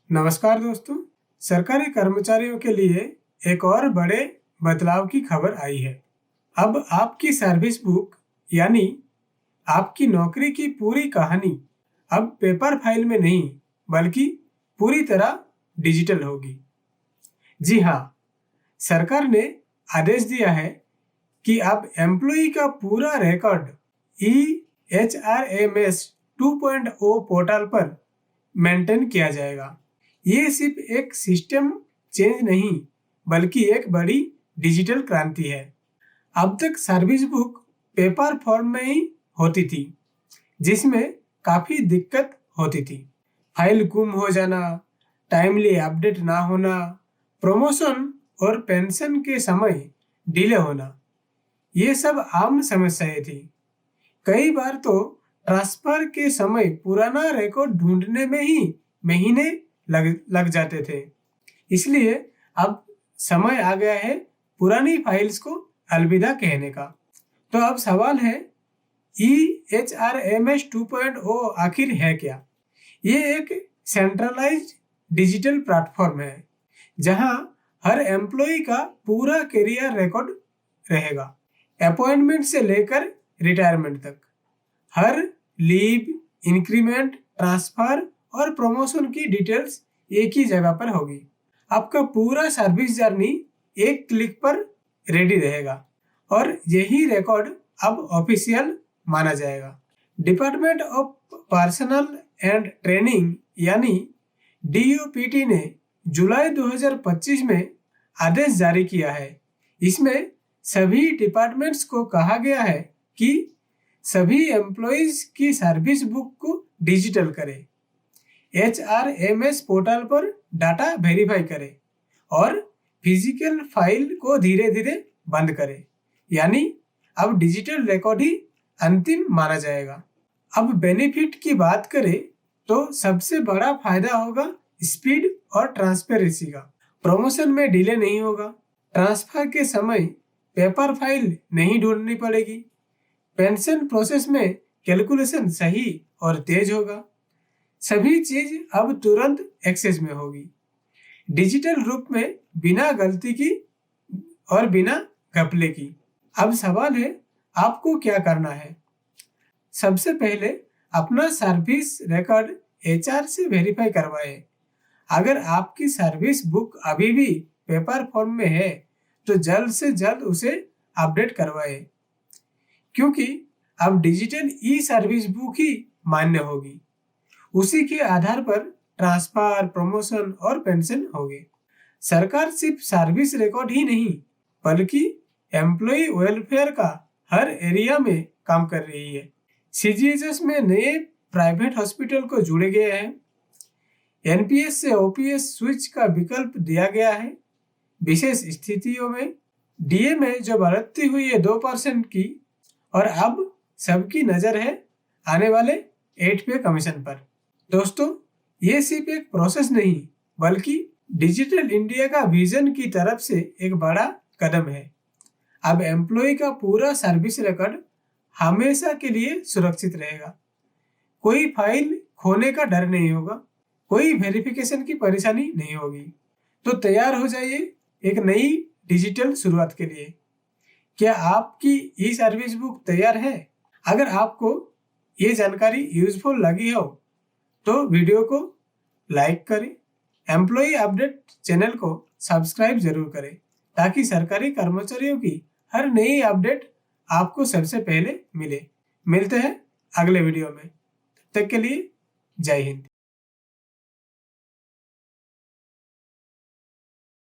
नमस्कार दोस्तों। सरकारी कर्मचारियों के लिए एक और बड़े बदलाव की खबर आई है। अब आपकी सर्विस बुक यानी आपकी नौकरी की पूरी कहानी अब पेपर फाइल में नहीं बल्कि पूरी तरह डिजिटल होगी। जी हाँ, सरकार ने आदेश दिया है कि अब एम्प्लॉई का पूरा रिकॉर्ड EHRMS 2.0 पोर्टल पर मेंटेन किया जाएगा। ये सिर्फ एक सिस्टम चेंज नहीं बल्कि एक बड़ी डिजिटल क्रांति है। अब तक सर्विस बुक पेपर फॉर्म में ही होती थी, जिसमें काफी दिक्कत होती थी। फाइल गुम हो जाना, टाइमली अपडेट ना होना, प्रमोशन और पेंशन के समय डिले होना, ये सब आम समस्याएं थी। कई बार तो ट्रांसफर के समय पुराना रिकॉर्ड ढूंढने में ही महीने लग जाते थे। इसलिए अब समय आ गया है पुरानी फाइल्स को अलविदा कहने का। तो अब सवाल है, EHRMS 2.0 आखिर है क्या? ये एक सेंट्रलाइज्ड डिजिटल प्लेटफॉर्म है जहां हर एम्प्लॉय का पूरा करियर रिकॉर्ड रहेगा, अपॉइंटमेंट से लेकर रिटायरमेंट तक। हर लीव, इंक्रीमेंट, ट्रांसफर और प्रमोशन की डिटेल्स एक ही जगह पर होगी। आपका पूरा सर्विस जर्नी एक क्लिक पर रेडी रहेगा और यही रिकॉर्ड अब ऑफिशियल माना जाएगा। Department of personal and training यानी DOPT ने जुलाई 2025 में आदेश जारी किया है। इसमें सभी डिपार्टमेंट्स को कहा गया है कि सभी एम्प्लॉइज की सर्विस बुक को डिजिटल करें, HRMS पोर्टल पर डाटा वेरीफाई करें और फिजिकल फाइल को धीरे धीरे बंद करें। यानी अब डिजिटल रिकॉर्ड ही अंतिम माना जाएगा। अब बेनिफिट की बात करें तो सबसे बड़ा फायदा होगा स्पीड और ट्रांसपेरेंसी का। प्रमोशन में डिले नहीं होगा, ट्रांसफर के समय पेपर फाइल नहीं ढूंढनी पड़ेगी, पेंशन प्रोसेस में कैलकुलेशन सही और तेज होगा। सभी चीज अब तुरंत एक्सेस में होगी, डिजिटल रूप में, बिना गलती की और बिना घपले की। अब सवाल है, आपको क्या करना है? सबसे पहले अपना सर्विस रिकॉर्ड HR से वेरीफाई करवाएं। अगर आपकी सर्विस बुक अभी भी पेपर फॉर्म में है तो जल्द से जल्द उसे अपडेट करवाएं, क्योंकि अब डिजिटल सर्विस बुक ही मान्य होगी। उसी के आधार पर ट्रांसफर, प्रमोशन और पेंशन होंगे। सरकार सिर्फ सर्विस रिकॉर्ड ही नहीं बल्कि एम्प्लॉय वेलफेयर का हर एरिया में काम कर रही है। CGHS में नए प्राइवेट हॉस्पिटल को जुड़े गए हैं, NPS से OPS स्विच का विकल्प दिया गया है। विशेष स्थितियों में DA में जो बढ़ोतरी हुई है 2% की, और अब सबकी नजर है आने वाले 8 पे कमीशन पर। दोस्तों, ये सिर्फ एक प्रोसेस नहीं बल्कि डिजिटल इंडिया का विजन की तरफ से एक बड़ा कदम है। अब एम्प्लॉय का पूरा सर्विस रिकॉर्ड हमेशा के लिए सुरक्षित रहेगा। कोई फाइल खोने का डर नहीं होगा, कोई वेरिफिकेशन की परेशानी नहीं होगी। तो तैयार हो जाइए एक नई डिजिटल शुरुआत के लिए। क्या आपकी सर्विस बुक तैयार है? अगर आपको ये जानकारी यूजफुल लगी हो तो वीडियो को लाइक करें, एम्प्लॉय अपडेट चैनल को सब्सक्राइब जरूर करें ताकि सरकारी कर्मचारियों की हर नई अपडेट आपको सबसे पहले मिले। मिलते हैं अगले वीडियो में, तब तक के लिए जय हिंद।